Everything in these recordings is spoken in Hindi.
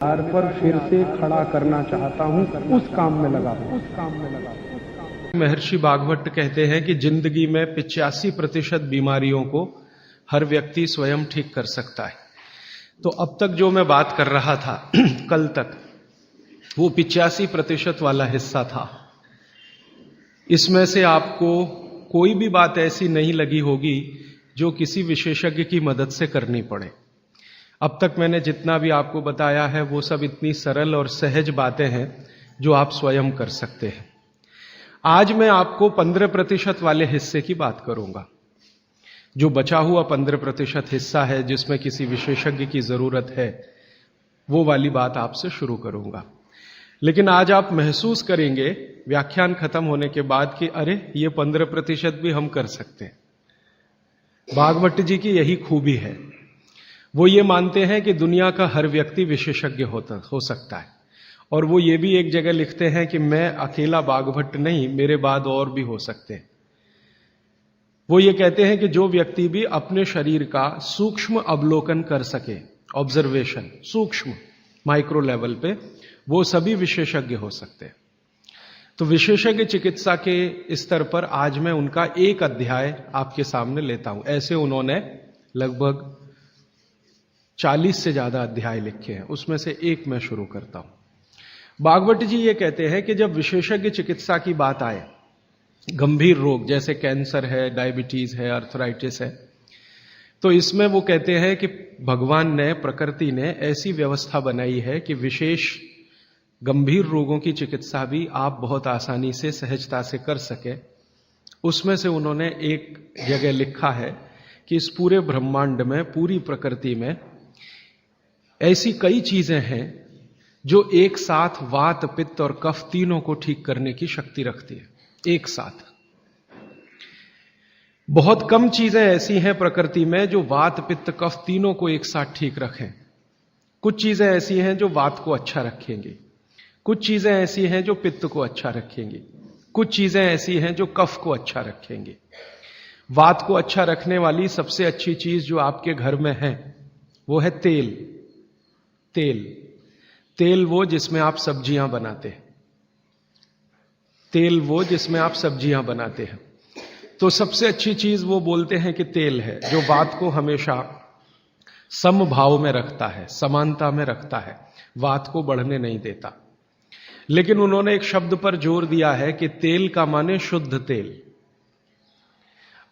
पर फिर से खड़ा करना चाहता हूं, उस काम में लगा हूं। महर्षि भागवत कहते हैं कि जिंदगी में 85% बीमारियों को हर व्यक्ति स्वयं ठीक कर सकता है। तो अब तक जो मैं बात कर रहा था कल तक, वो 85% वाला हिस्सा था। इसमें से आपको कोई भी बात ऐसी नहीं लगी होगी जो किसी विशेषज्ञ की मदद से करनी पड़े। अब तक मैंने जितना भी आपको बताया है वो सब इतनी सरल और सहज बातें हैं जो आप स्वयं कर सकते हैं। आज मैं आपको 15% वाले हिस्से की बात करूंगा। जो बचा हुआ 15% हिस्सा है जिसमें किसी विशेषज्ञ की जरूरत है, वो वाली बात आपसे शुरू करूंगा। लेकिन आज आप महसूस करेंगे व्याख्यान खत्म होने के बाद कि अरे ये 15% भी हम कर सकते हैं। भागवत जी की यही खूबी है। वो ये मानते हैं कि दुनिया का हर व्यक्ति विशेषज्ञ हो सकता है, और वो ये भी एक जगह लिखते हैं कि मैं अकेला भागवत नहीं, मेरे बाद और भी हो सकते हैं। वो ये कहते हैं कि जो व्यक्ति भी अपने शरीर का सूक्ष्म अवलोकन कर सके, ऑब्जर्वेशन, सूक्ष्म माइक्रो लेवल पे, वो सभी विशेषज्ञ हो सकते हैं। तो विशेषज्ञ चिकित्सा के स्तर पर आज मैं उनका एक अध्याय आपके सामने लेता हूं। ऐसे उन्होंने लगभग 40 से ज्यादा अध्याय लिखे हैं, उसमें से एक मैं शुरू करता हूं। भागवत जी ये कहते हैं कि जब विशेषज्ञ चिकित्सा की बात आए, गंभीर रोग जैसे कैंसर है, डायबिटीज है, अर्थराइटिस है, तो इसमें वो कहते हैं कि भगवान ने, प्रकृति ने ऐसी व्यवस्था बनाई है कि विशेष गंभीर रोगों की चिकित्सा भी आप बहुत आसानी से, सहजता से कर सके। उसमें से उन्होंने एक जगह लिखा है कि इस पूरे ब्रह्मांड में, पूरी प्रकृति में ऐसी कई चीजें हैं जो एक साथ वात, पित्त और कफ तीनों को ठीक करने की शक्ति रखती है। एक साथ बहुत कम चीजें ऐसी हैं प्रकृति में जो वात, पित्त, कफ तीनों को एक साथ ठीक रखें। कुछ चीजें ऐसी हैं जो वात को अच्छा रखेंगी, कुछ चीजें ऐसी हैं जो पित्त को अच्छा रखेंगी, कुछ चीजें ऐसी हैं जो कफ को अच्छा रखेंगी। वात को अच्छा रखने वाली सबसे अच्छी चीज जो आपके घर में है वो है तेल। तेल वो जिसमें आप सब्जियां बनाते हैं। तेल वो जिसमें आप सब्जियां बनाते हैं। तो सबसे अच्छी चीज वो बोलते हैं कि तेल है, जो वात को हमेशा समभाव में रखता है, समानता में रखता है, वात को बढ़ने नहीं देता। लेकिन उन्होंने एक शब्द पर जोर दिया है कि तेल का माने शुद्ध तेल।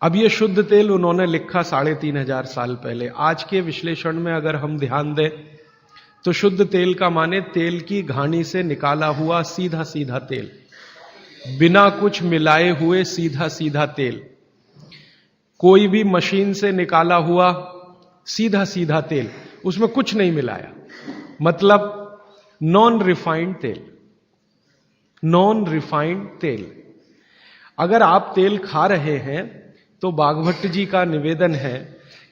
अब ये शुद्ध तेल उन्होंने लिखा 3500 साल पहले। आज के विश्लेषण में अगर हम ध्यान दें तो शुद्ध तेल का माने तेल की घानी से निकाला हुआ सीधा सीधा तेल, बिना कुछ मिलाए हुए सीधा सीधा तेल, कोई भी मशीन से निकाला हुआ सीधा सीधा तेल, उसमें कुछ नहीं मिलाया, मतलब नॉन रिफाइंड तेल। नॉन रिफाइंड तेल। अगर आप तेल खा रहे हैं तो भागवत जी का निवेदन है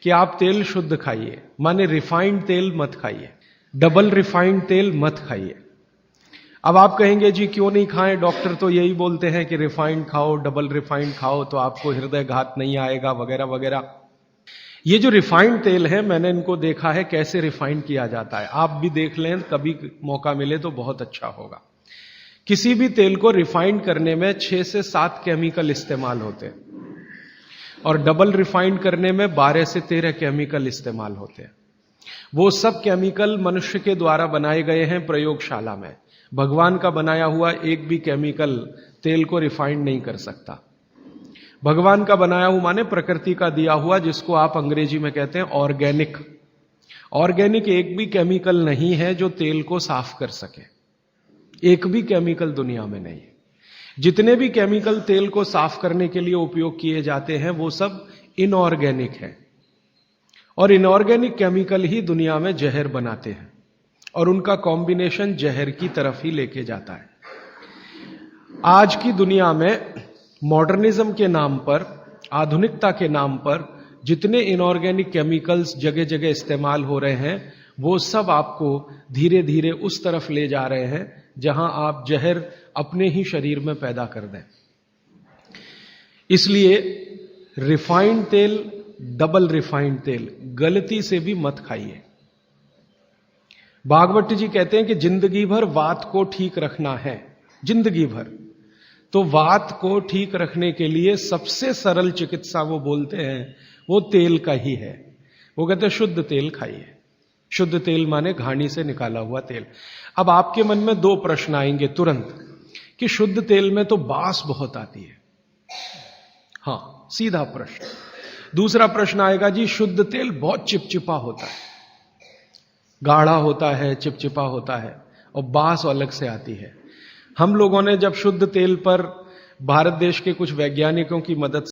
कि आप तेल शुद्ध खाइए, माने रिफाइंड तेल मत खाइए, डबल रिफाइंड तेल मत खाइए। अब आप कहेंगे जी क्यों नहीं खाएं, डॉक्टर तो यही बोलते हैं कि रिफाइंड खाओ, डबल रिफाइंड खाओ तो आपको हृदय घात नहीं आएगा, वगैरह वगैरह। ये जो रिफाइंड तेल है, मैंने इनको देखा है कैसे रिफाइंड किया जाता है। आप भी देख लें, कभी मौका मिले तो बहुत अच्छा होगा। किसी भी तेल को रिफाइंड करने में 6 से 7 केमिकल इस्तेमाल होते हैं, और डबल रिफाइंड करने में 12 से 13 केमिकल इस्तेमाल होते हैं। वो सब केमिकल मनुष्य के द्वारा बनाए गए हैं प्रयोगशाला में। भगवान का बनाया हुआ एक भी केमिकल तेल को रिफाइंड नहीं कर सकता। भगवान का बनाया हुआ माने प्रकृति का दिया हुआ, जिसको आप अंग्रेजी में कहते हैं ऑर्गेनिक। ऑर्गेनिक एक भी केमिकल नहीं है जो तेल को साफ कर सके। एक भी केमिकल दुनिया में नहीं है। जितने भी केमिकल तेल को साफ करने के लिए उपयोग किए जाते हैं वो सब इनऑर्गेनिक है, और इनऑर्गेनिक केमिकल ही दुनिया में जहर बनाते हैं, और उनका कॉम्बिनेशन जहर की तरफ ही लेके जाता है। आज की दुनिया में मॉडर्निज्म के नाम पर, आधुनिकता के नाम पर जितने इनऑर्गेनिक केमिकल्स जगह जगह इस्तेमाल हो रहे हैं, वो सब आपको धीरे धीरे उस तरफ ले जा रहे हैं जहां आप जहर अपने ही शरीर में पैदा कर दें। इसलिए रिफाइंड तेल, डबल रिफाइंड तेल गलती से भी मत खाइए। भागवत जी कहते हैं कि जिंदगी भर वात को ठीक रखना है, जिंदगी भर। तो वात को ठीक रखने के लिए सबसे सरल चिकित्सा वो बोलते हैं वो तेल का ही है। वो कहते हैं शुद्ध तेल खाइए। शुद्ध तेल माने घानी से निकाला हुआ तेल। अब आपके मन में दो प्रश्न आएंगे तुरंत कि शुद्ध तेल में तो बास बहुत आती है। हां, सीधा प्रश्न। दूसरा प्रश्न आएगा जी शुद्ध तेल बहुत चिपचिपा होता है, गाढ़ा होता है, चिपचिपा होता है और बास अलग से आती है। हम लोगों ने जब शुद्ध तेल पर भारत देश के कुछ वैज्ञानिकों की मदद